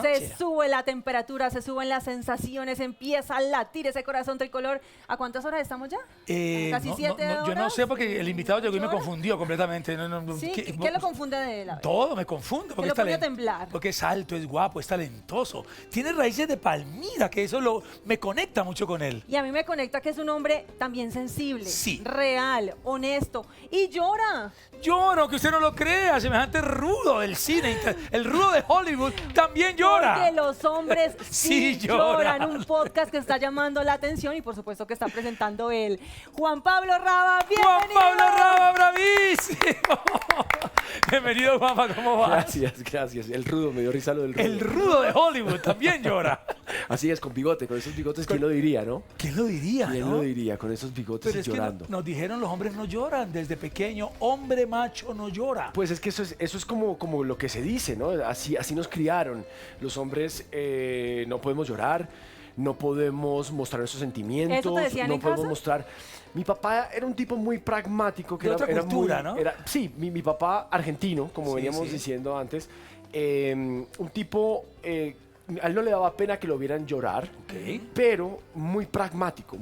Se sube la temperatura, se suben las sensaciones, empieza a latir ese corazón tricolor. ¿A cuántas horas estamos ya? Casi 7 horas. Yo no sé porque el invitado llegó y me 8 horas. confundió completamente. Sí, ¿qué lo confunde de él? A ver. Todo me confunde. ¿Qué lo pone a temblar? Porque es alto, es guapo, es talentoso. Tiene raíces de Palmira, que eso me conecta mucho con él. Y a mí me conecta que es un hombre también sensible, Sí. real, honesto y llora. Lloro, que usted no lo crea, semejante rudo del cine, el rudo de Hollywood también llora. Porque los hombres sí, Sí lloran. lloran. Un podcast que está llamando la atención y por supuesto que está presentando él. Juan Pablo Raba, bienvenido. Juan Pablo Raba, bravísimo. Bienvenido, Juanpa, ¿cómo vas? Gracias. El rudo, me dio risa lo del rudo. El rudo de Hollywood también llora. Así es, con bigote, con esos bigotes, ¿quién lo diría, no? ¿Quién lo diría, ¿Quién no? lo diría con esos bigotes Pero y es que llorando? nos dijeron los hombres no lloran desde pequeño. Hombre macho no llora. Pues es que eso es como lo que se dice, ¿no? Así nos criaron. Los hombres no podemos llorar, no podemos mostrar nuestros sentimientos, ¿Eso te decían no en podemos casa? mostrar. Mi papá era un tipo muy pragmático. Que De era, otra era cultura, muy, ¿no? Sí, mi papá argentino, como Sí, veníamos sí. diciendo antes, un tipo... a él no le daba pena que lo vieran llorar, Ok. pero muy pragmático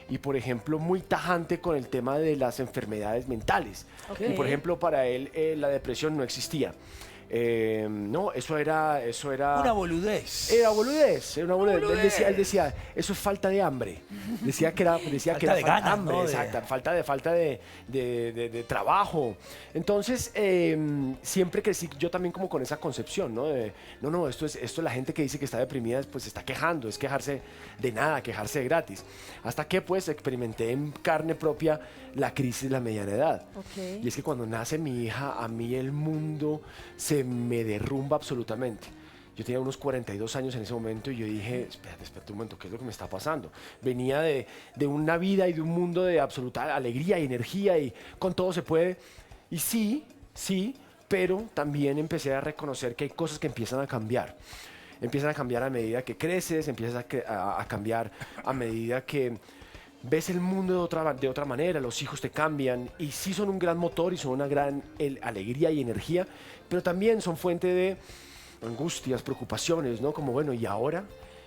y, por ejemplo, muy tajante con el tema de las enfermedades mentales. Ok. Y, por ejemplo, para él la depresión no existía. No, eso era... Una boludez. Era boludez, era una boludez. boludez. Él decía, eso es falta de hambre. Decía que era Falta de ganas, hambre, ¿no? exacto, falta de trabajo. Entonces, siempre crecí yo también como con esa concepción, ¿no? No, esto la gente que dice que está deprimida, pues está quejando, es quejarse de nada, quejarse de gratis. Hasta que pues experimenté en carne propia la crisis de la mediana edad. Ok. Y es que cuando nace mi hija, a mí el mundo se me derrumba absolutamente. Yo tenía unos 42 años en ese momento y yo dije, espérate un momento, ¿qué es lo que me está pasando? Venía de una vida y de un mundo de absoluta alegría y energía y con todo se puede. Y sí, pero también empecé a reconocer que hay cosas que empiezan a cambiar. Empiezan a cambiar a medida que creces, empiezas a cambiar a medida que ves el mundo de otra manera, los hijos te cambian y sí son un gran motor y son una gran alegría y energía, pero también son fuente de angustias, preocupaciones, ¿no? Como, bueno, ¿y ahora?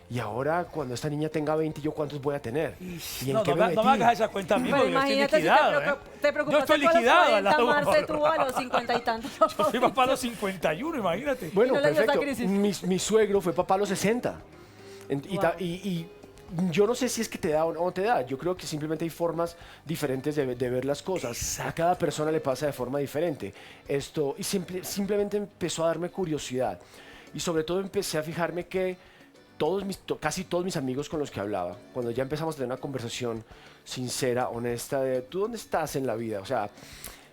¿Y ahora cuando esta niña tenga 20, yo cuántos voy a tener? ¿Y en No, qué no, me no me metí? hagas esa cuenta a mí, Pero porque yo estoy imagínate si liquidado, te ¿eh? te Yo preocupaste estoy tú a los liquidado al 40, lado. Marce tuvo a los 50 y tantos. Yo fui papá a los 51, imagínate. Bueno, Y no le dio esa perfecto. crisis. Mi suegro fue papá a los 60. Wow. Y yo no sé si es que te da o no te da. Yo creo que simplemente hay formas diferentes de ver las cosas. Exacto. A cada persona le pasa de forma diferente. Y simplemente empezó a darme curiosidad. Y sobre todo empecé a fijarme que casi todos mis amigos con los que hablaba, cuando ya empezamos a tener una conversación sincera, honesta, de ¿tú dónde estás en la vida? O sea,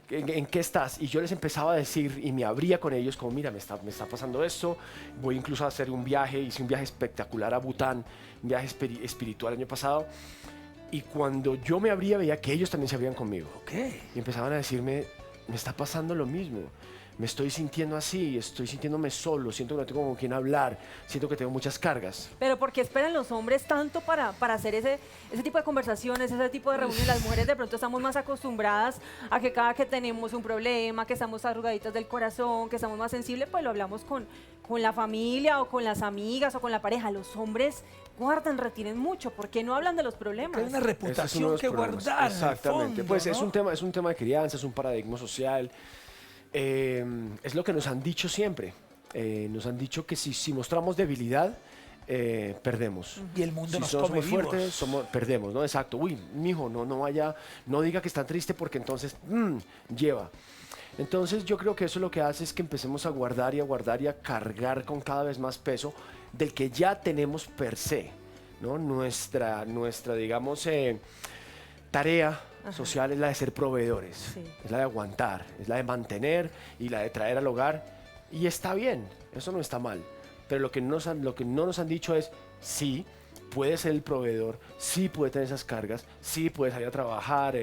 ¿en qué estás? Y yo les empezaba a decir y me abría con ellos como, mira, me está pasando esto, voy incluso a hacer un viaje, hice un viaje espectacular a Bután, un viaje espiritual el año pasado, y cuando yo me abría veía que ellos también se abrían conmigo. Ok. Y empezaban a decirme, me está pasando lo mismo, me estoy sintiendo así, estoy sintiéndome solo, siento que no tengo con quién hablar, siento que tengo muchas cargas. Pero ¿por qué esperan los hombres tanto para hacer ese tipo de conversaciones, ese tipo de reuniones? Las mujeres de pronto estamos más acostumbradas a que cada que tenemos un problema, que estamos arrugaditas del corazón, que estamos más sensibles, pues lo hablamos con la familia o con las amigas o con la pareja. Los hombres guardan, retienen mucho. ¿Por qué no hablan de los problemas? Que hay una Ese es uno reputación de los que problemas. guardar. Exactamente. En el fondo, Pues ¿no? es un tema de crianza, es un paradigma social. Es lo que nos han dicho siempre. Nos han dicho que si mostramos debilidad, perdemos. Y el mundo Si nos somos come fuertes, vivos. perdemos, ¿no? Exacto. Uy, mijo, no diga que está triste porque entonces lleva. Entonces yo creo que eso lo que hace es que empecemos a guardar y a cargar con cada vez más peso del que ya tenemos per se, ¿no? Nuestra digamos, tarea social es la de ser proveedores, Sí. es la de aguantar, es la de mantener y la de traer al hogar. Y está bien, eso no está mal. Pero lo que no nos han dicho es, sí, puede ser el proveedor, sí puede tener esas cargas, sí puede salir a trabajar,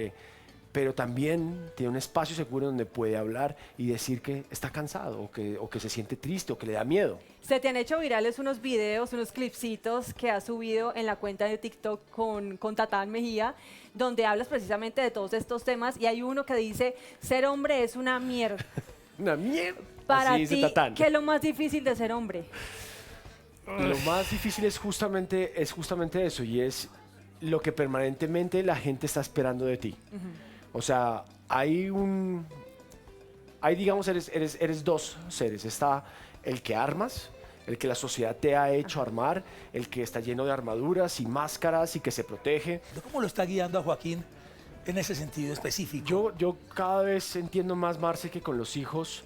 pero también tiene un espacio seguro donde puede hablar y decir que está cansado o que se siente triste o que le da miedo. Se te han hecho virales unos videos, unos clipsitos que has subido en la cuenta de TikTok con Tatán Mejía, donde hablas precisamente de todos estos temas y hay uno que dice, ser hombre es una mierda. Una mierda. Para Así dice ti, Tatán. ¿qué es lo más difícil de ser hombre? Y lo más difícil es justamente eso, y es lo que permanentemente la gente está esperando de ti. O sea, digamos, eres dos seres. Está el que armas, el que la sociedad te ha hecho armar, el que está lleno de armaduras y máscaras y que se protege. ¿Cómo lo está guiando a Joaquín en ese sentido específico? Yo cada vez entiendo más, Marce, que con los hijos,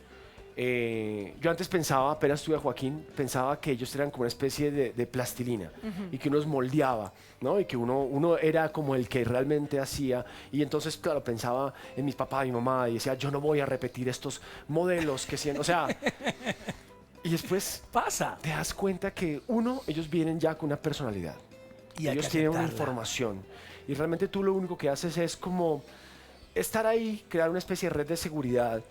yo antes pensaba, apenas tuve a Joaquín, pensaba que ellos eran como una especie de plastilina y que uno los moldeaba, ¿no? Y que uno era como el que realmente hacía. Y entonces, claro, pensaba en mis papás, mi mamá, y decía, yo no voy a repetir estos modelos que siento. O sea, y después Pasa. te das cuenta que ellos vienen ya con una personalidad. Y hay Ellos que tienen una aceptarla. información. Y realmente tú lo único que haces es como estar ahí, crear una especie de red de seguridad.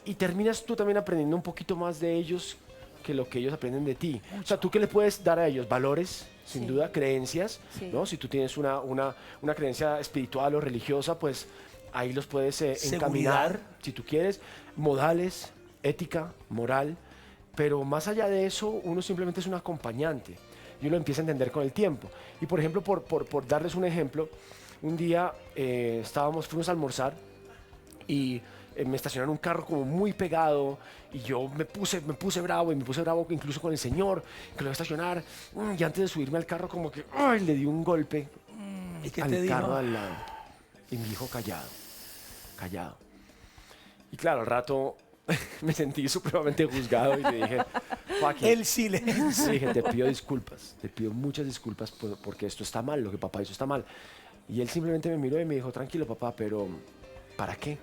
Y terminas tú también aprendiendo un poquito más de ellos que lo que ellos aprenden de ti. O sea, ¿tú qué le puedes dar a ellos? Valores, sin Sí. duda, creencias, Sí. ¿no? Si tú tienes una creencia espiritual o religiosa, pues ahí los puedes encaminar, Seguridad. si tú quieres. Modales, ética, moral. Pero más allá de eso, uno simplemente es un acompañante. Y uno empieza a entender con el tiempo. Y por ejemplo, por darles un ejemplo, un día fuimos a almorzar y me estacionaron un carro como muy pegado y yo me puse bravo y me puse bravo incluso con el señor que lo iba a estacionar, y antes de subirme al carro como que ¡ay! Le di un golpe ¿Y qué al te dijo? carro al lado y me dijo callado. Y claro, al rato me sentí supremamente juzgado y le dije, Joaquín, El silencio. le dije, te pido disculpas, te pido muchas disculpas porque esto está mal, lo que papá hizo está mal. Y él simplemente me miró y me dijo, tranquilo papá, pero ¿para qué?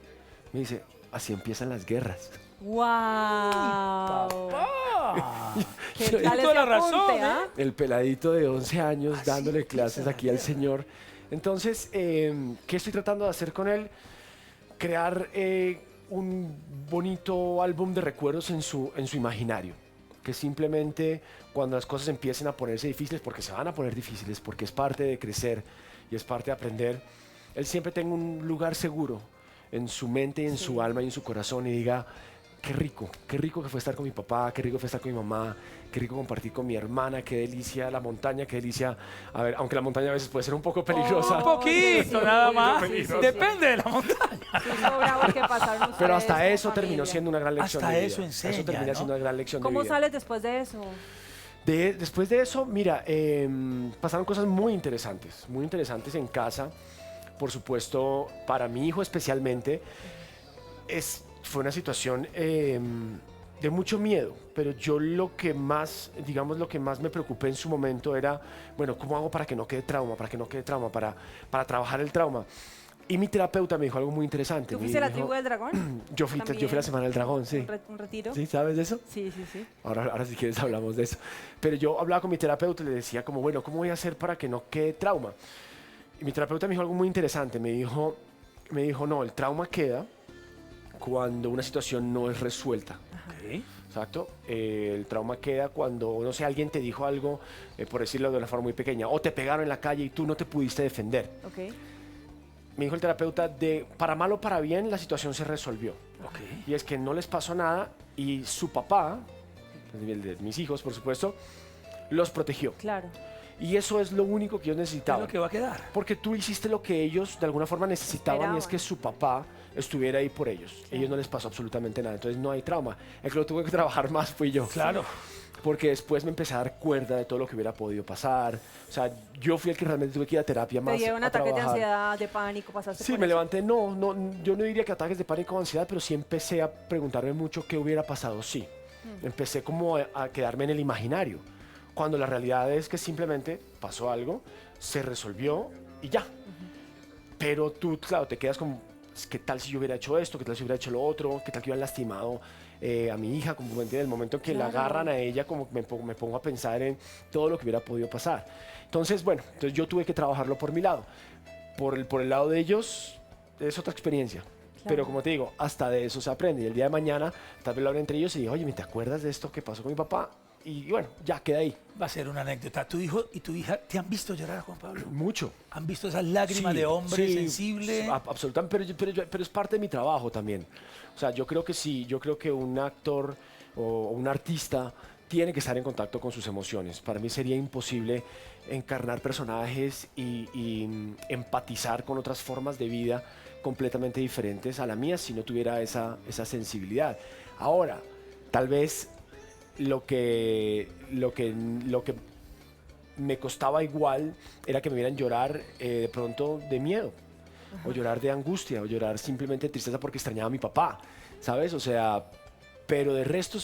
Me dice, así empiezan las guerras. ¡Wow! Ah, ¿Qué tiene tal toda ese la razón, apunte, ¿eh? ah? El peladito de 11 años Así dándole empieza clases la aquí al guerra. señor. Entonces, ¿qué estoy tratando de hacer con él? Crear un bonito álbum de recuerdos en su imaginario. Que simplemente cuando las cosas empiecen a ponerse difíciles, porque se van a poner difíciles, porque es parte de crecer y es parte de aprender, él siempre tenga un lugar seguro en su mente, en su alma y en su corazón y diga, qué rico que fue estar con mi papá, qué rico fue estar con mi mamá, qué rico compartir con mi hermana, qué delicia la montaña, qué delicia, a ver, aunque la montaña a veces puede ser un poco peligrosa. Un poquito, sí, nada sí, más. sí, sí, Depende de la montaña. Sí, lo bravos que pasaron Pero ustedes hasta como eso terminó familia. siendo una gran lección Hasta de vida. eso enseña, Eso termina ¿no? siendo una gran lección de ¿Cómo vida. sales después de eso? Después de eso, mira, pasaron cosas muy interesantes en casa. Por supuesto, para mi hijo especialmente, fue una situación de mucho miedo, pero yo lo que más me preocupé en su momento era, bueno, ¿cómo hago para que no quede trauma, para trabajar el trauma? Y mi terapeuta me dijo algo muy interesante. ¿Tú me fuiste a la dijo- tribu del dragón? yo fui la Semana del Dragón, sí. ¿Un retiro? ¿Sí? ¿Sabes de eso? Sí, sí, sí. Ahora si quieres hablamos de eso. Pero yo hablaba con mi terapeuta y le decía como, bueno, ¿cómo voy a hacer para que no quede trauma? Y mi terapeuta me dijo algo muy interesante. Me dijo, no, el trauma queda cuando una situación no es resuelta. Ok. Exacto. El trauma queda cuando, no sé, alguien te dijo algo, por decirlo de una forma muy pequeña, o te pegaron en la calle y tú no te pudiste defender. Ok. Me dijo el terapeuta, para mal o para bien, la situación se resolvió. Ok. Y es que no les pasó nada y su papá, el de mis hijos, por supuesto, los protegió. Claro. Y eso es lo único que ellos Es necesitaban. lo que va a quedar. Porque tú hiciste lo que ellos de alguna forma necesitaban y es que Esperaban. su papá estuviera ahí por ellos. Ellos no les pasó absolutamente nada, entonces no hay trauma. El que lo tuve que trabajar más fui yo. Claro. Porque después me empecé a dar cuerda de todo lo que hubiera podido pasar. O sea, yo fui el que realmente tuve que ir a terapia ¿Te más dieron a ataques de trabajar. ansiedad, de pánico? ¿Pasaste Sí, por me eso? levanté, yo no diría que ataques de pánico o ansiedad, pero sí empecé a preguntarme mucho qué hubiera pasado si. Empecé como a quedarme en el imaginario, cuando la realidad es que simplemente pasó algo, se resolvió y ya. Pero tú, claro, te quedas como, ¿qué tal si yo hubiera hecho esto? ¿Qué tal si hubiera hecho lo otro? ¿Qué tal que hubieran lastimado a mi hija? Como en el momento en que la Claro. agarran a ella, como me pongo a pensar en todo lo que hubiera podido pasar. Entonces, bueno, yo tuve que trabajarlo por mi lado. Por el lado de ellos, es otra experiencia. Pero como te digo, hasta de eso se aprende. Y el día de mañana, tal vez lo hablen entre ellos y digo, oye, ¿te acuerdas de esto que pasó con mi papá? Y bueno, ya queda ahí. Va a ser una anécdota. ¿Tu hijo y tu hija te han visto llorar, Juan Pablo? Mucho. ¿Han visto esas lágrimas de hombre sí, sensible? Absolutamente, pero es parte de mi trabajo también. O sea, yo creo que sí, yo creo que un actor o un artista tiene que estar en contacto con sus emociones. Para mí sería imposible encarnar personajes y empatizar con otras formas de vida completamente diferentes a la mía si no tuviera esa sensibilidad. Ahora, tal vez lo que me costaba igual era que me vieran llorar de pronto de miedo, o llorar de angustia, o llorar simplemente de tristeza porque extrañaba a mi papá, ¿sabes? O sea, pero de resto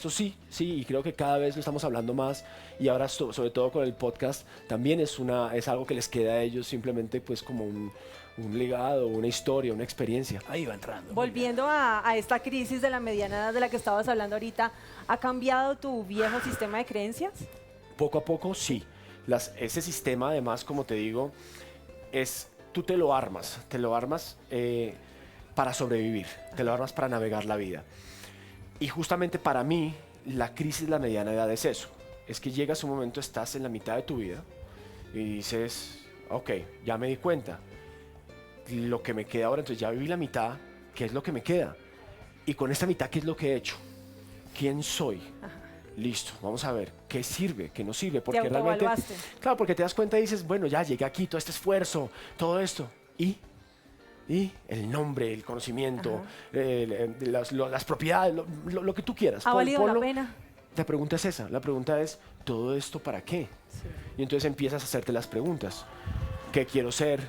sí, y creo que cada vez lo estamos hablando más, y ahora sobre todo con el podcast también es algo que les queda a ellos simplemente pues como un legado, una historia, una experiencia. Ahí va entrando. Volviendo a esta crisis de la mediana edad de la que estabas hablando ahorita, ¿ha cambiado tu viejo sistema de creencias? Poco a poco sí. Ese sistema además, como te digo, tú te lo armas para sobrevivir, te lo armas para navegar la vida. Y justamente para mí, la crisis de la mediana edad es eso. Es que llegas un momento, estás en la mitad de tu vida y dices, ok, ya me di cuenta. Lo que me queda ahora, entonces ya viví la mitad, ¿qué es lo que me queda? Y con esta mitad, ¿qué es lo que he hecho? ¿Quién soy? Ajá. Listo, vamos a ver qué sirve, qué no sirve, porque Te realmente, autoevaluaste. claro, porque te das cuenta y dices, bueno, ya llegué aquí, todo este esfuerzo, todo esto, y el nombre, el conocimiento, las propiedades, lo que tú quieras. ¿Ha valido la ponlo. pena? La pregunta es esa, la pregunta es, ¿todo esto para qué? Sí. Y entonces empiezas a hacerte las preguntas. ¿Qué quiero ser?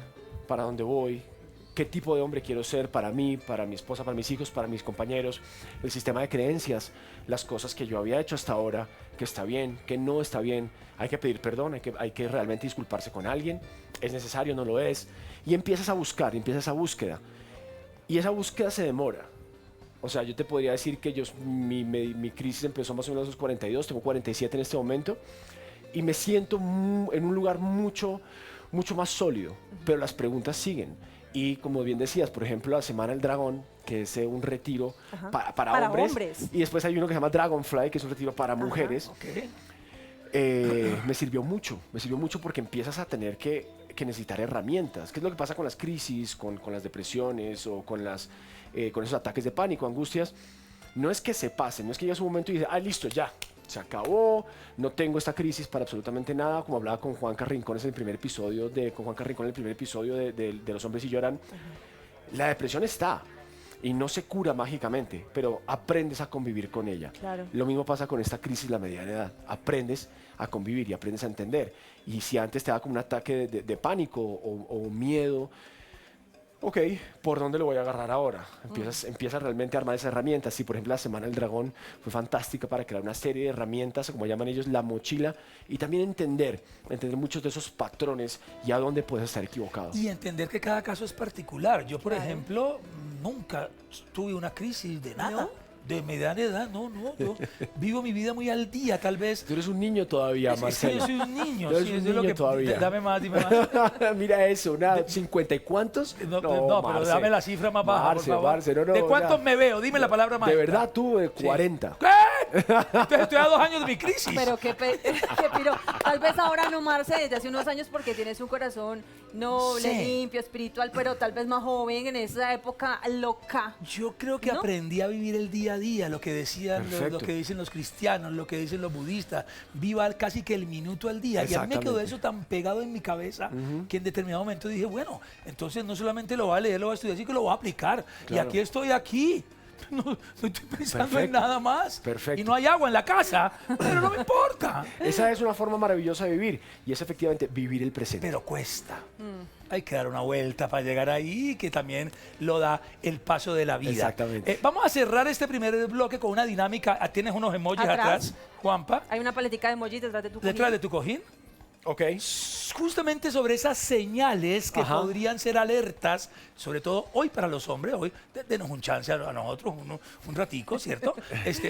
¿Para dónde voy? ¿Qué tipo de hombre quiero ser para mí, para mi esposa, para mis hijos, para mis compañeros? El sistema de creencias, las cosas que yo había hecho hasta ahora, que está bien, que no está bien. Hay que pedir perdón, hay que realmente disculparse con alguien. ¿Es necesario? ¿No lo es? Y empiezas a buscar, empiezas esa búsqueda. Y esa búsqueda se demora. O sea, yo te podría decir que mi crisis empezó más o menos a los 42, tengo 47 en este momento. Y me siento en un lugar mucho más sólido, pero las preguntas siguen. Y como bien decías, por ejemplo, la Semana del Dragón, que es un retiro para hombres. Y después hay uno que se llama Dragonfly, que es un retiro para mujeres. Okay. Me sirvió mucho porque empiezas a tener que necesitar herramientas. ¿Qué es lo que pasa con las crisis, con las depresiones o con esos ataques de pánico, angustias? No es que se pasen, no es que llegas un momento y dices, listo, ya, se acabó, no tengo esta crisis para absolutamente nada, como hablaba con Juanca Rincón en el primer episodio de Los hombres y lloran. La depresión está y no se cura mágicamente, pero aprendes a convivir con ella. Claro. Lo mismo pasa con esta crisis de la mediana edad, aprendes a convivir y aprendes a entender. Y si antes te da como un ataque de pánico o miedo, ok, ¿por dónde lo voy a agarrar ahora? Empiezas realmente a armar esas herramientas. Y por ejemplo la Semana del Dragón fue fantástica para crear una serie de herramientas, como llaman ellos, la mochila, y también entender muchos de esos patrones y a dónde puedes estar equivocado. Y entender que cada caso es particular. Yo, por ejemplo, nunca tuve una crisis de nada. ¿No? De mediana edad, no, yo vivo mi vida muy al día, tal vez. Tú eres un niño todavía, Es que Marcelo. yo soy un niño. Tú eres sí, un eso es lo niño que, todavía. Dame más, dime más. Mira eso, ¿50 y cuántos? No, pero Marce. dame la cifra más baja, por favor. Marce, no, ¿De cuántos ya. me veo? Dime la palabra más. De verdad, tú de 40. ¿Qué? Entonces estoy a 2 años de mi crisis. Pero qué piro. Tal vez ahora no, Marce, desde hace unos años porque tienes un corazón noble, Sí. limpio, espiritual, pero tal vez más joven en esa época loca. Yo creo que ¿No? aprendí a vivir el día a día, lo que decían, lo Perfecto. que dicen los cristianos, lo que dicen los budistas. Viva casi que el minuto al día. Y a mí me quedó Exactamente. eso tan pegado en mi cabeza que en determinado momento dije, bueno, entonces no solamente lo voy a leer, lo voy a estudiar, sino que lo voy a aplicar. Y Claro. aquí estoy aquí. No estoy pensando en Perfecto. nada más. Perfecto. Y no hay agua en la casa, pero no me importa. Esa es una forma maravillosa de vivir y es efectivamente vivir el presente. Pero cuesta. Hay que dar una vuelta para llegar ahí, que también lo da el paso de la vida. Exactamente. Vamos a cerrar este primer bloque con una dinámica. Tienes unos emojis Atrás. atrás, Juanpa, Hay una paletica de emojis detrás de tu detrás comida. de tu cojín. Ok. Justamente sobre esas señales que Ajá. podrían ser alertas, sobre todo hoy para los hombres, hoy denos un chance a nosotros, un ratico, ¿cierto?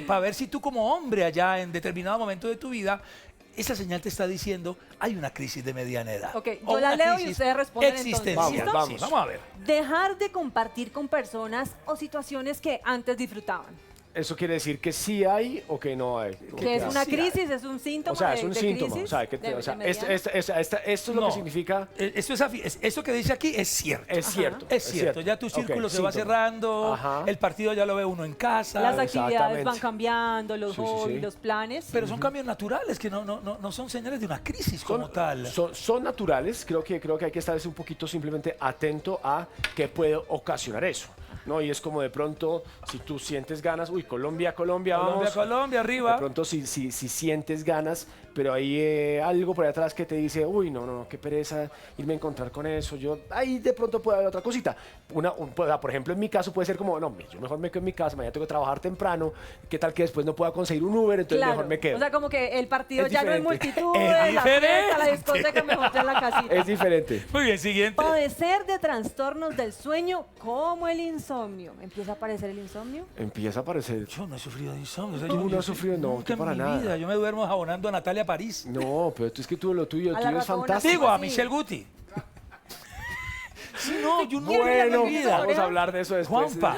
Para ver si tú como hombre allá en determinado momento de tu vida, esa señal te está diciendo, hay una crisis de mediana edad. Ok, O yo la una leo y crisis ustedes responden entonces. existencial. ¿Listo? Sí, vamos a ver. Dejar de compartir con personas o situaciones que antes disfrutaban. eso quiere decir que sí hay o que no hay. Que es una sí, crisis, es un síntoma O sea, es un de síntoma. crisis, O sea, de esto es lo No. que significa. Esto que dice aquí es cierto. Es cierto. Es cierto, ya tu círculo se va cerrando, Ajá. el partido ya lo ve uno en casa. Las actividades Exactamente. van cambiando, los Sí, sí, hobbies, sí. los planes. Pero son cambios naturales que no son señales de una crisis como tal. Son naturales, creo que hay que estar un poquito simplemente atento a qué puede ocasionar eso, ¿no? Y es como de pronto, si tú sientes ganas, uy, Colombia, vamos. Colombia, De arriba. pronto si sientes ganas, pero hay algo por ahí atrás que te dice, uy, no, qué pereza irme a encontrar con eso. Ahí de pronto puede haber otra cosita. Por ejemplo, en mi caso puede ser como, no, yo mejor me quedo en mi casa, mañana tengo que trabajar temprano, qué tal que después no pueda conseguir un Uber, entonces Claro, mejor me quedo. o sea, como que el partido Es ya no es diferente. multitudes, Es la fiesta, la diferente. discoteca, mejor está en la casita. Es diferente. Muy bien, siguiente. Padecer de trastornos del sueño como el insomnio. ¿Empieza a aparecer el insomnio? Empieza a aparecer. Yo no he sufrido de insomnio. O sea, Tú no yo has sufrido, no, nunca tú para en mi nada. vida. Yo me duermo jabonando a Natalia París. No, pero es que tú lo tuyo A la es ratona, fantástico. Digo, a sí. Michelle Guti. Sí, no, yo nunca Bueno, en mi vida. vamos a hablar de eso después. Juanpa,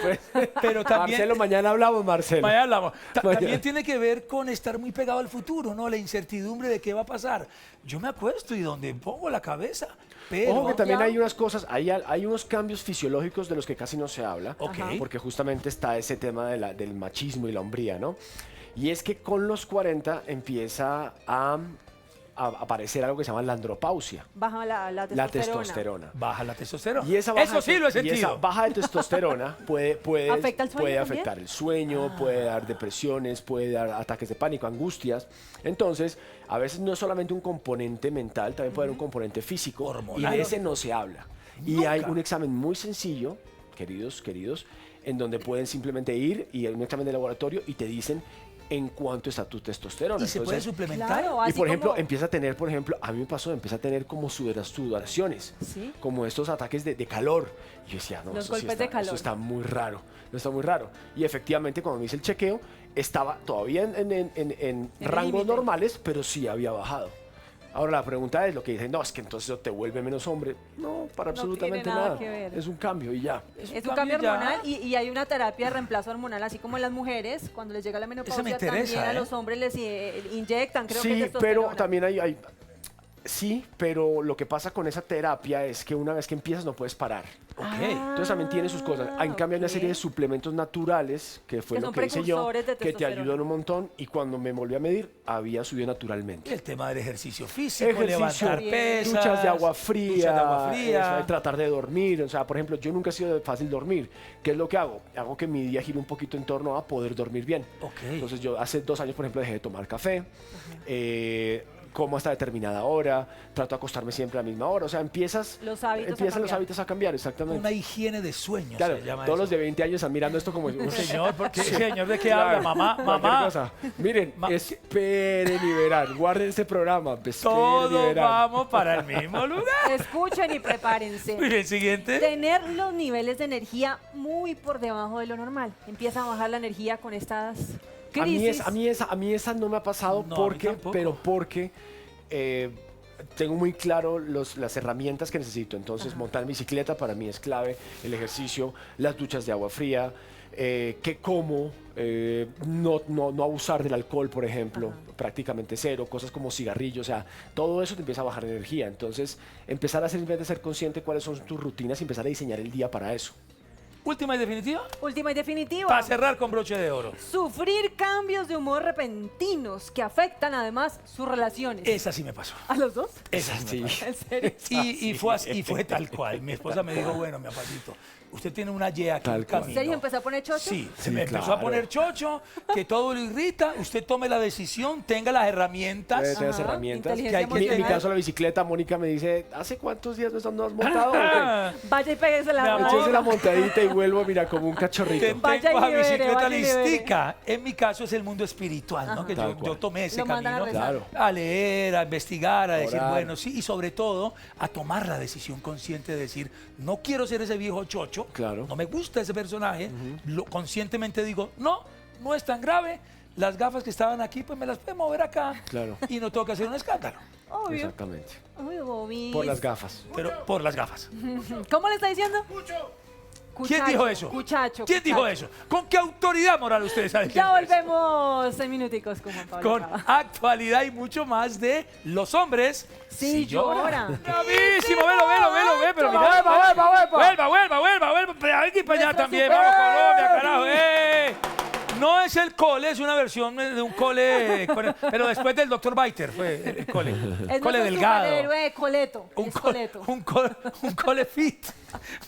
pero también... Marcelo, mañana hablamos, Marcelo. Mañana hablamos. Mañana. También tiene que ver con estar muy pegado al futuro, ¿no? La incertidumbre de qué va a pasar. Yo me acuesto y donde pongo la cabeza, pero... Ojo que también Ya. hay unas cosas, hay unos cambios fisiológicos de los que casi no se habla, Ok. porque justamente está ese tema del machismo y la hombría, ¿no? Y es que con los 40 empieza a aparecer algo que se llama la andropausia, Baja la la testosterona. testosterona. Baja la testosterona. Y esa baja Eso sí lo he y esa sentido. baja de testosterona puede ¿Afecta el sueño puede también? afectar el sueño, puede dar depresiones, puede dar ataques de pánico, angustias. Entonces, a veces no es solamente un componente mental, también puede haber un componente físico. Hormonal. Y de ese no se habla. Y Nunca. hay un examen muy sencillo, queridos, en donde pueden simplemente ir y hay un examen de laboratorio y te dicen en cuánto está tu testosterona. Y se puede Entonces, suplementar. Claro, y así por ejemplo, como- empieza a tener, a mí me pasó, empieza a tener como sudoraciones, Sí. como estos ataques de calor. Y yo decía, no, Los eso sí golpes de está, calor. eso está muy raro, no está muy raro. Y efectivamente, cuando me hice el chequeo, estaba todavía en rangos límite. normales, pero sí había bajado. Ahora la pregunta es, lo que dicen, no, es que entonces eso te vuelve menos hombre. No, para No absolutamente tiene nada nada. que ver. Es un cambio y ya. Es un cambio ya. hormonal y hay una terapia de reemplazo hormonal, así como en las mujeres, cuando les llega la menopausia, me interesa, también a ¿eh? los hombres les inyectan, creo que Sí, testosterona. pero también hay... Sí, pero lo que pasa con esa terapia es que una vez que empiezas no puedes parar. Ok. Entonces también tiene sus cosas. En cambio hay una ok. serie de suplementos naturales, que fue Que lo son que hice yo, precursores de que te testosterona. ayudan un montón y cuando me volví a medir había subido Y naturalmente. el tema del ejercicio físico, Ejercicio, levantar pesas, duchas de agua fría, duchas de agua fría. eso, tratar de dormir. O sea, por ejemplo, yo nunca he sido de fácil dormir. ¿Qué es lo que hago? Hago que mi día gire un poquito en torno a poder dormir bien. Ok. Entonces yo hace 2 años, por ejemplo, dejé de tomar café. Como hasta determinada hora, trato de acostarme siempre a la misma hora. O sea, empiezan Los hábitos a los cambiar. hábitos a cambiar, exactamente. Una higiene de sueño Claro, se llama todos eso. los de 20 años están mirando esto como... Señor, señor, ¿de qué Claro, habla? Mamá, cualquier mamá. cosa. Miren, esperen y verán. Guarden este programa. Esperen y Todos verán. vamos para el mismo lugar. Escuchen y prepárense. Muy bien, siguiente. Tener los niveles de energía muy por debajo de lo normal. Empieza a bajar la energía con estas crisis. A mí esa no me ha pasado No, a mí porque, tampoco. pero porque tengo muy claro las herramientas que necesito. Entonces, montar bicicleta para mí es clave, el ejercicio, las duchas de agua fría, que como, no abusar del alcohol, por ejemplo, prácticamente cero, cosas como cigarrillos, o sea, todo eso te empieza a bajar energía. Entonces, empezar a hacer, en vez de ser consciente cuáles son tus rutinas y empezar a diseñar el día para eso. Última y definitiva. Última y definitiva. Para cerrar con broche de oro. Sufrir cambios de humor repentinos que afectan además sus relaciones. Esa sí me pasó. ¿A los dos? Esa sí me pasó. ¿En serio? Y fue así, y fue tal cual. Mi esposa me dijo, bueno, mi apacito, usted tiene una Y aquí en el Tal cual. camino. ¿En serio empezó a poner chocho? Sí, se Sí, me empezó a claro. poner chocho, que todo lo irrita, usted tome la decisión, tenga las herramientas. Debe tener las Ajá, herramientas. inteligencia que hay que En mi tener. caso, la bicicleta, Mónica me dice, ¿hace cuántos días no has montado? Ok. Ah, Vaya y péguese la Mi amor. Echése la montadita y vuelvo, mira, como un cachorrito. Te Vaya y tengo a libere, bicicleta vaya y libere. listica. En mi caso es el mundo espiritual, ¿no? Ajá. Que Tal yo cual. tomé ese Lo mandan a camino. rezar. Claro. A leer, a investigar, a decir, Orar. bueno, sí, y sobre todo a tomar la decisión consciente de decir, no quiero ser ese viejo chocho, Claro. no me gusta ese personaje, conscientemente digo, no es tan grave, las gafas que estaban aquí, pues me las puedo mover acá Claro. y no tengo que hacer un escándalo, Obvio. Exactamente. Uy, Bobis. Por las gafas. pero por las gafas. ¿Cómo le está diciendo? ¿Quién dijo eso? Cuchacho. ¿Quién dijo eso? ¿Con qué autoridad moral ustedes saben Ya quién es? volvemos en minuticos con Juan Pablo Con Cava. actualidad y mucho más de los hombres. Sí, lloran. Bravísimo, velo, pero mira. Vuelva. Pero aquí para allá Nuestro también. super- Vamos, Colombia, carajo. No es el cole, es una versión de un cole, pero después del Dr. Biter fue el cole. Es Cole nuestro delgado. superhéroe Coleto. Es Coleto. Un cole fit.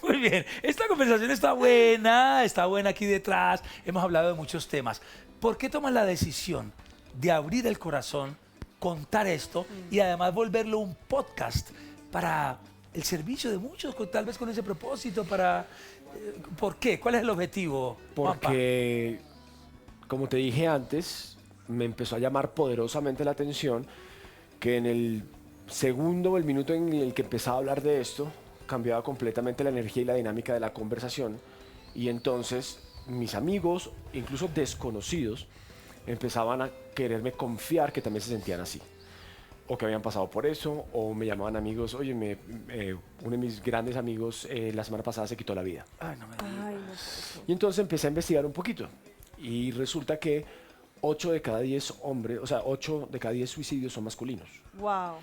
Muy bien. Esta conversación está buena aquí detrás. Hemos hablado de muchos temas. ¿Por qué tomas la decisión de abrir el corazón, contar esto y además volverlo un podcast para el servicio de muchos, tal vez con ese propósito? ¿Por qué? ¿Cuál es el objetivo, Juanpa? Porque, como te dije antes, me empezó a llamar poderosamente la atención que en el segundo o el minuto en el que empezaba a hablar de esto, cambiaba completamente la energía y la dinámica de la conversación. Y entonces mis amigos, incluso desconocidos, empezaban a quererme confiar que también se sentían así. O que habían pasado por eso, o me llamaban amigos, oye, uno de mis grandes amigos la semana pasada se quitó la vida. Ay, no me digas. Ay, no sé. Y entonces empecé a investigar un poquito. Y resulta que 8 de cada 10 hombres, o sea, 8 de cada 10 suicidios son masculinos. Wow.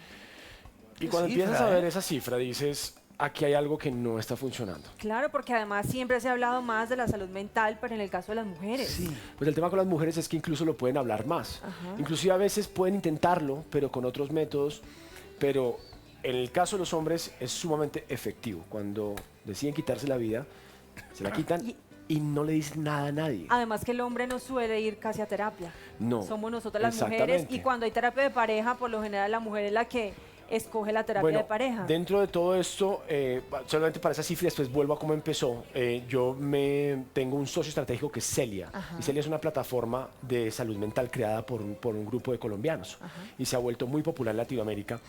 Y Qué cuando cifra, empiezas a ver ¿eh? esa cifra, dices, aquí hay algo que no está funcionando. Claro, porque además siempre se ha hablado más de la salud mental, pero en el caso de las mujeres. Sí. Pues el tema con las mujeres es que incluso lo pueden hablar más. Ajá. Inclusive a veces pueden intentarlo, pero con otros métodos. Pero en el caso de los hombres es sumamente efectivo. Cuando deciden quitarse la vida, se la quitan y no le dicen nada a nadie. Además que el hombre no suele ir casi a terapia. No. Somos nosotras las mujeres Exactamente. y cuando hay terapia de pareja, por lo general la mujer es la que escoge la terapia de pareja. Dentro de todo esto, solamente para esa cifra, después vuelvo a cómo empezó. Tengo un socio estratégico que es Celia. Ajá. Y Celia es una plataforma de salud mental creada por un grupo de colombianos. Y se ha vuelto muy popular en Latinoamérica.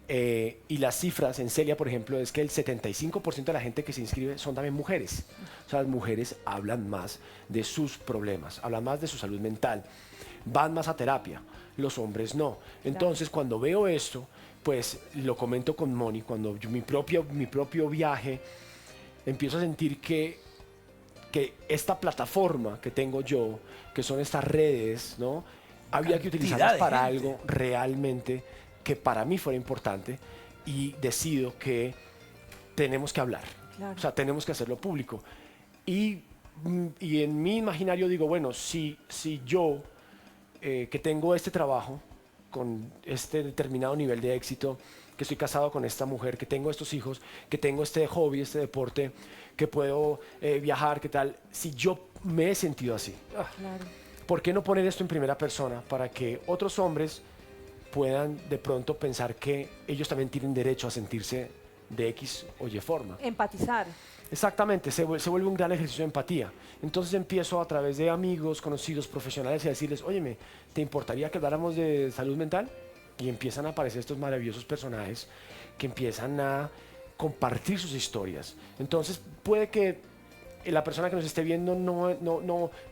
Y las cifras en Celia, por ejemplo, es que el 75% de la gente que se inscribe son también mujeres. O sea, las mujeres hablan más de sus problemas, hablan más de su salud mental, van más a terapia. Los hombres no. Entonces, cuando veo esto, pues lo comento con Moni, cuando mi propio viaje, empiezo a sentir que esta plataforma que tengo yo, que son estas redes, ¿no? Había que utilizarlas de para gente. algo realmente que para mí fuera importante y decido que tenemos que hablar. Claro. O sea, tenemos que hacerlo público. Y en mi imaginario digo, bueno, si yo, que tengo este trabajo, con este determinado nivel de éxito, que estoy casado con esta mujer, que tengo estos hijos, que tengo este hobby, este deporte, que puedo viajar, ¿qué tal? Si yo me he sentido así, Claro. ¿por qué no poner esto en primera persona para que otros hombres puedan de pronto pensar que ellos también tienen derecho a sentirse de X o Y forma? Empatizar. Exactamente, se vuelve un gran ejercicio de empatía. Entonces empiezo a través de amigos, conocidos, profesionales a decirles, óyeme, ¿te importaría que habláramos de salud mental? Y empiezan a aparecer estos maravillosos personajes que empiezan a compartir sus historias. Entonces puede que la persona que nos esté viendo,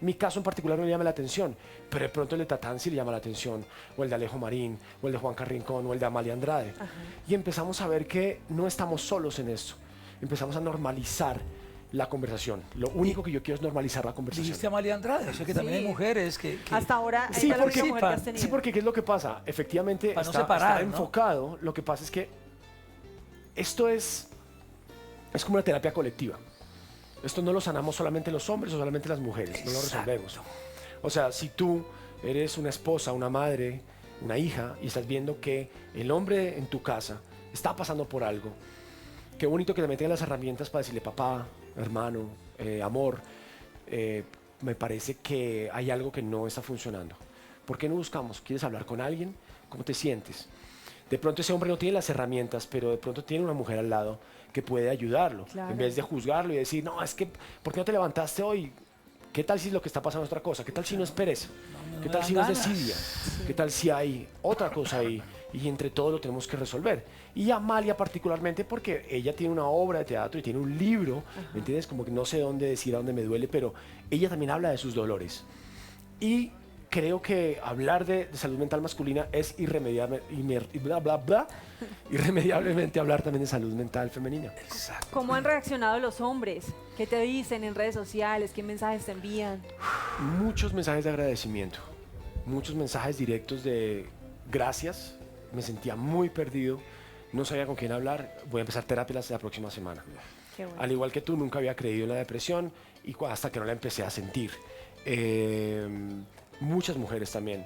mi caso en particular no le llame la atención, pero de pronto el de Tatán sí le llama la atención, o el de Alejo Marín, o el de Juan Carrincón, o el de Amalia Andrade. Ajá. Y empezamos a ver que no estamos solos en esto. Empezamos a normalizar la conversación. Lo único que yo quiero es normalizar la conversación. Dijiste Amalia Andrade, o sea que también Sí. hay mujeres que Hasta ahora Sí, ella es la porque- única mujer que has tenido. Sí, porque ¿qué es lo que pasa? Efectivamente Para no está separar, ¿no? enfocado. Lo que pasa es que esto es como una terapia colectiva. Esto no lo sanamos solamente los hombres o solamente las mujeres, no lo resolvemos. O sea, si tú eres una esposa, una madre, una hija y estás viendo que el hombre en tu casa está pasando por algo, qué bonito que le metan las herramientas para decirle papá, hermano, amor, me parece que hay algo que no está funcionando. ¿Por qué no buscamos? ¿Quieres hablar con alguien? ¿Cómo te sientes? De pronto ese hombre no tiene las herramientas, pero de pronto tiene una mujer al lado que puede ayudarlo. Claro. En vez de juzgarlo y decir, no, es que, ¿por qué no te levantaste hoy? ¿Qué tal si lo que está pasando es otra cosa? ¿Qué tal si no es pereza? ¿Qué tal dan si no es ganas. desidia? ¿Qué tal si hay otra cosa ahí? Y entre todos lo tenemos que resolver. Y Amalia particularmente porque ella tiene una obra de teatro y tiene un libro, ¿me entiendes? Como que no sé dónde decir, a dónde me duele, pero ella también habla de sus dolores. Y creo que hablar de salud mental masculina es irremediablemente hablar también de salud mental femenina. Exacto. ¿Cómo han reaccionado los hombres? ¿Qué te dicen en redes sociales? ¿Qué mensajes te envían? Muchos mensajes de agradecimiento, muchos mensajes directos de gracias, me sentía muy perdido, no sabía con quién hablar, voy a empezar terapia la próxima semana. Qué bueno. Al igual que tú, nunca había creído en la depresión y hasta que no la empecé a sentir. Muchas mujeres también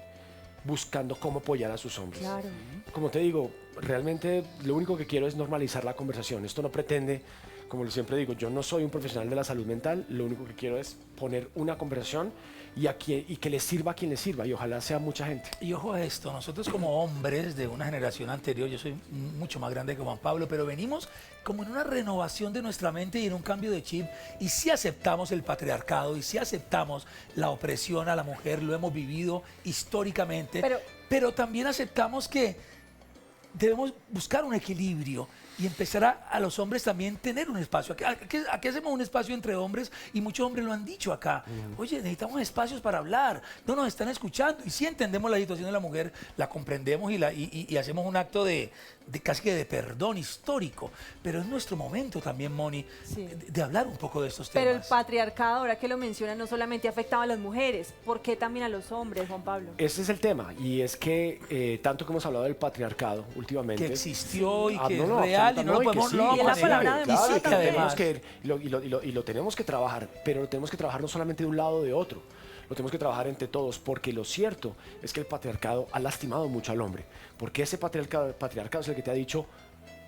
buscando cómo apoyar a sus hombres. Claro. Como te digo, realmente lo único que quiero es normalizar la conversación. Esto no pretende, como siempre digo, yo no soy un profesional de la salud mental, lo único que quiero es poner una conversación y que le sirva a quien le sirva y ojalá sea mucha gente. Y ojo a esto, nosotros como hombres de una generación anterior, yo soy mucho más grande que Juan Pablo, pero venimos como en una renovación de nuestra mente y en un cambio de chip, y sí aceptamos el patriarcado y sí aceptamos la opresión a la mujer, lo hemos vivido históricamente, pero también aceptamos que debemos buscar un equilibrio y empezar a los hombres también tener un espacio. Aquí hacemos un espacio entre hombres y muchos hombres lo han dicho acá. Oye, necesitamos espacios para hablar, no nos están escuchando y sí entendemos la situación de la mujer, la comprendemos y hacemos un acto de casi que de perdón histórico, pero es nuestro momento también, Moni, Sí. de hablar un poco de estos temas. Pero el patriarcado, ahora que lo mencionan, no solamente afectaba a las mujeres, ¿por qué también a los hombres, Juan Pablo? Ese es el tema y es que tanto que hemos hablado del patriarcado últimamente. Que existió y que no, no, es real y no lo podemos sí, no Y es la vamos a palabra negar. de claro, moda y que también. tenemos que, y lo tenemos que trabajar, pero lo tenemos que trabajar no solamente de un lado o de otro, lo tenemos que trabajar entre todos, porque lo cierto es que el patriarcado ha lastimado mucho al hombre, porque ese patriarcado es el que te ha dicho,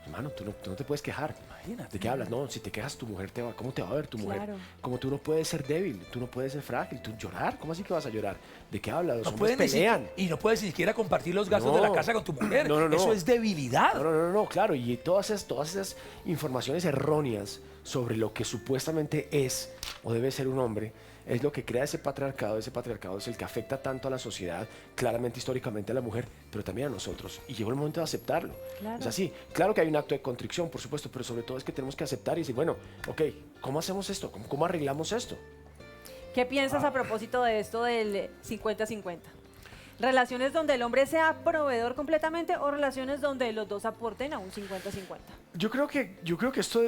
hermano, tú no te puedes quejar. Imagínate. ¿De qué hablas? No, si te quejas tu mujer, ¿cómo te va a ver tu mujer? Claro. Como tú no puedes ser débil, tú no puedes ser frágil, tú llorar, ¿cómo así que vas a llorar? ¿De qué hablas? Los No hombres puedes pelean. y no puedes ni siquiera compartir los gastos de la No. casa con tu mujer. No, no, no. Eso es debilidad. No, claro, y todas esas informaciones erróneas sobre lo que supuestamente es o debe ser un hombre, es lo que crea ese patriarcado es el que afecta tanto a la sociedad, claramente históricamente a la mujer, pero también a nosotros. Y llegó el momento de aceptarlo. Claro. Es así. Claro que hay un acto de contrición, por supuesto, pero sobre todo es que tenemos que aceptar y decir, bueno, ok, ¿cómo hacemos esto? ¿Cómo arreglamos esto? ¿Qué piensas a propósito de esto del 50-50? ¿Relaciones donde el hombre sea proveedor completamente o relaciones donde los dos aporten a un 50-50? Yo creo que esto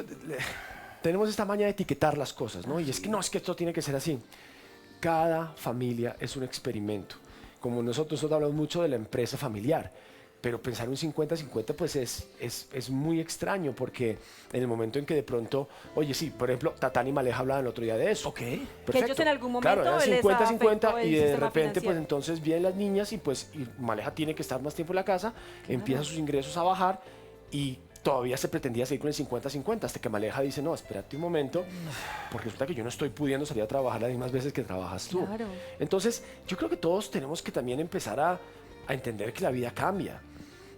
tenemos esta maña de etiquetar las cosas, ¿no? Y es que esto tiene que ser así. Cada familia es un experimento. Como nosotros hablamos mucho de la empresa familiar, pero pensar un 50-50 pues es muy extraño porque en el momento en que de pronto, oye, sí, por ejemplo, Tatán y Maleja hablaban el otro día de eso. Ok. Perfecto. Que ellos en algún momento claro, les era afectó 50-50 el y de sistema repente pues financiero. entonces vienen las niñas y Maleja tiene que estar más tiempo en la casa, empiezan sus ingresos a bajar y todavía se pretendía seguir con el 50-50 hasta que Maleja dice, no, espérate un momento, porque resulta que yo no estoy pudiendo salir a trabajar las mismas veces que trabajas tú. Claro. Entonces, yo creo que todos tenemos que también empezar a entender que la vida cambia,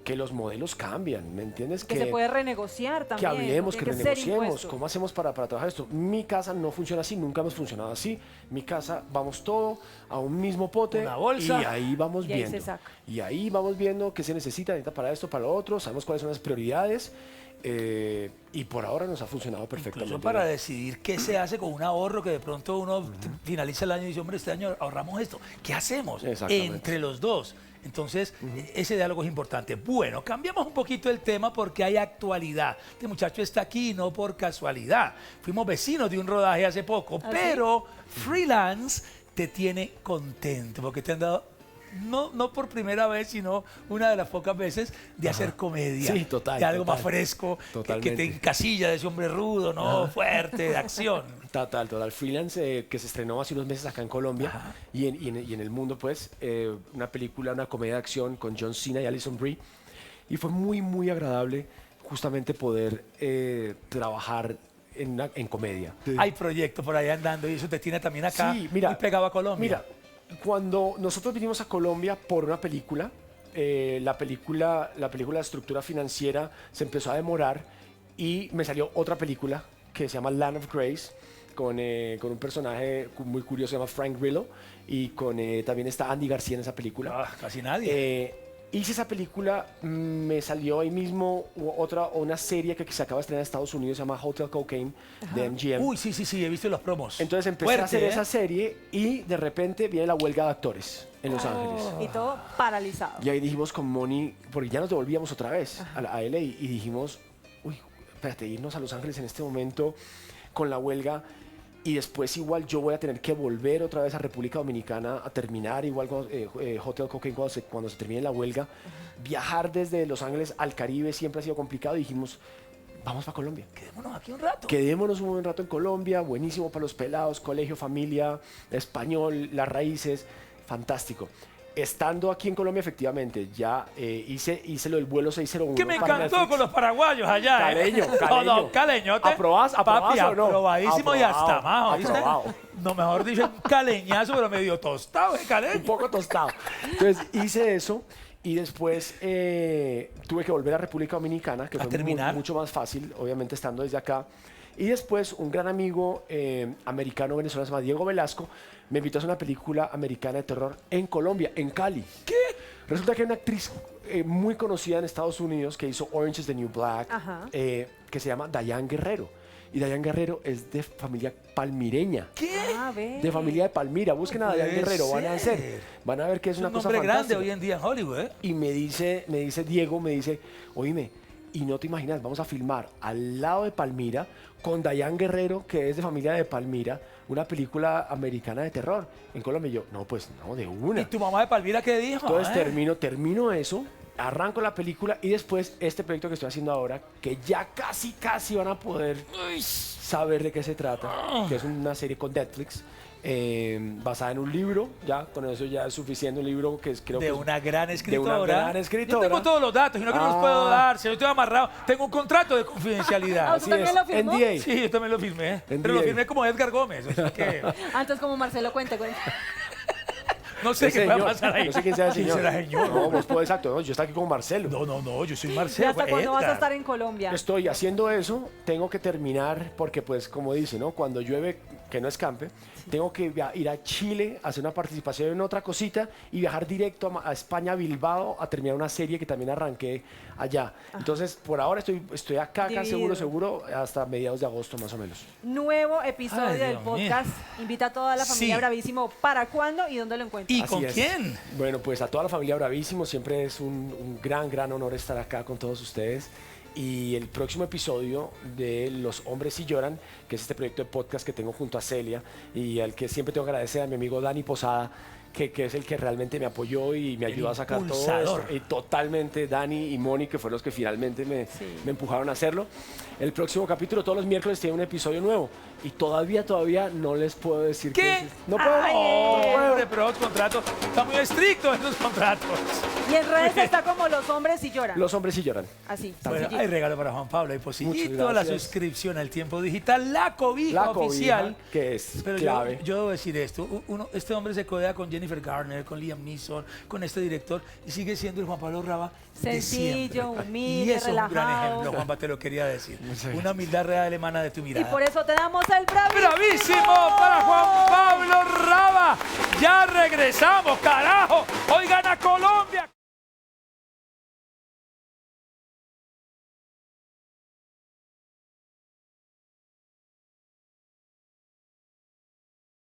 que los modelos cambian, ¿me entiendes? Que se puede renegociar que también. hablemos, no que tiene ser renegociemos, impuesto. cómo hacemos para trabajar esto. Mi casa no funciona así, nunca hemos funcionado así. Mi casa, vamos todo a un mismo pote Una bolsa. y ahí vamos Y ahí viendo. se saca. Y ahí vamos viendo qué se necesita para esto, para lo otro, sabemos cuáles son las prioridades y por ahora nos ha funcionado perfectamente. Incluso para decidir qué se hace con un ahorro que de pronto uno finaliza el año y dice, hombre, este año ahorramos esto. ¿Qué hacemos? Exactamente. Entre los dos. Entonces, ese diálogo es importante. Bueno, cambiamos un poquito el tema porque hay actualidad. Este muchacho está aquí no por casualidad. Fuimos vecinos de un rodaje hace poco, ¿Ah, sí? pero Freelance te tiene contento porque te han dado, no por primera vez, sino una de las pocas veces de hacer comedia. Sí, total, de algo total. más fresco, que Totalmente. te encasilla de ese hombre rudo, ¿no? Fuerte, de acción. Total. Freelance, que se estrenó hace unos meses acá en Colombia Ajá. y en el mundo, pues, una película, una comedia de acción con John Cena y Alison Brie. Y fue muy, muy agradable justamente poder trabajar en comedia. Hay proyectos por ahí andando y eso te tiene también acá Sí, mira, muy pegado a Colombia. Mira, cuando nosotros vinimos a Colombia por una película, la película de estructura financiera se empezó a demorar y me salió otra película que se llama Land of Grace con un personaje muy curioso, se llama Frank Grillo y también está Andy García en esa película. Casi nadie. Hice esa película, me salió ahí mismo una serie que se acaba de estrenar en Estados Unidos, se llama Hotel Cocaine, de MGM. Uy, sí, he visto los promos. Entonces empecé Fuerte, a hacer ¿eh? esa serie y de repente viene la huelga de actores en Los Ángeles. Y todo paralizado. Y ahí dijimos con Moni, porque ya nos devolvíamos otra vez a LA y dijimos, uy, espérate, irnos a Los Ángeles en este momento con la huelga y después igual yo voy a tener que volver otra vez a República Dominicana a terminar igual Hotel Cocaine cuando se termine la huelga. Viajar desde Los Ángeles al Caribe siempre ha sido complicado y dijimos, vamos para Colombia. Quedémonos aquí un rato. Quedémonos un buen rato en Colombia, buenísimo para los pelados, colegio, familia, español, las raíces, fantástico. Estando aquí en Colombia, efectivamente, ya hice lo del vuelo 601. Que me para encantó Netflix. con los paraguayos allá. Caleño, No, caleño. no, caleñote. ¿Aprobás Papi, o no? aprobadísimo y hasta más, ¿oíste? Aprobado. No, mejor dicho, un caleñazo, pero medio tostado, Un caleño. poco tostado. Entonces hice eso y después tuve que volver a República Dominicana, que ¿A fue terminar? mucho más fácil, obviamente estando desde acá. Y después un gran amigo americano venezolano, se llama Diego Velasco, me invitó a hacer una película americana de terror en Colombia, en Cali. ¿Qué? Resulta que hay una actriz muy conocida en Estados Unidos que hizo Orange is the New Black, Ajá. que se llama Dayan Guerrero. Y Dayan Guerrero es de familia palmireña. ¿Qué? Ve. De familia de Palmira. Busquen a Dayan puede Guerrero, ser. van a ver que es Es una un cosa nombre grande fantástica. hoy en día en Hollywood, ¿eh? Y me dice Diego, oíme, y no te imaginas, vamos a filmar al lado de Palmira con Dayan Guerrero, que es de familia de Palmira, una película americana de terror. En Colombia yo, no, pues no, de una. ¿Y tu mamá de Palmira qué dijo? Entonces termino eso, arranco la película y después este proyecto que estoy haciendo ahora, que ya casi van a poder saber de qué se trata, que es una serie con Netflix, basada en un libro, ya con eso ya es suficiente, un libro que es creo que De es una gran escritora. de una gran escritora. Yo tengo todos los datos, y no que no los Ah. puedo dar. Si yo estoy amarrado, tengo un contrato de confidencialidad. Ah, ¿tú también lo firmó? NDA. Sí, yo también lo firmé. NDA. Pero lo firmé como Edgar Gómez. O sea que Antes como Marcelo cuenta. no sé qué va a pasar ahí. No sé quién sea el ¿Quién señor. será el señor? No, vos podés, exacto. No, yo estoy aquí con Marcelo. No, yo soy ¿Y Marcelo. hasta cuándo vas a Edgar. estar en Colombia? Estoy haciendo eso, tengo que terminar, porque pues como dice, ¿no? Cuando llueve, que no escampe, tengo que ir a Chile, hacer una participación en otra cosita y viajar directo a España, a Bilbao, a terminar una serie que también arranqué allá. Entonces, por ahora estoy acá Dividido. seguro, hasta mediados de agosto más o menos. Nuevo episodio Ay, del Dios mío. podcast. Invita a toda la familia Sí. Bravísimo. ¿Para cuándo y dónde lo encuentras? ¿Y Así con es. quién? Bueno, pues a toda la familia Bravísimo, siempre es un gran honor estar acá con todos ustedes. Y el próximo episodio de Los Hombres Sí Lloran, que es este proyecto de podcast que tengo junto a Celia y al que siempre tengo que agradecer a mi amigo Dani Posada, que es el que realmente me apoyó y me ayudó a sacar todo impulsador. esto. Y totalmente Dani y Moni, que fueron los que finalmente me empujaron a hacerlo. El próximo capítulo, todos los miércoles, tiene un episodio nuevo. Y todavía no les puedo decir ¿Qué? qué es. No puedo. Ay, no puedo. hombre, pero los contratos están muy estrictos esos contratos. Y en redes está como Los Hombres y Lloran. Los Hombres Sí Lloran. Así. Bueno, sencillito. hay regalo para Juan Pablo, hay Muchas posillito, la gracias. suscripción al Tiempo Digital, la cobija La cobija, oficial. que es Pero clave. yo debo decir esto, este hombre se codea con Jennifer Garner, con Liam Neeson, con este director y sigue siendo el Juan Pablo Raba de Sencillo, siempre. humilde, Y eso es un gran relajado. ejemplo, Juanpa, te lo quería decir. Muchas Una humildad real emana de tu Y mirada. por eso te damos el bravísimo. ¡Bravísimo para Juan Pablo Raba! ¡Ya regresamos, carajo! ¡Hoy gana Colombia!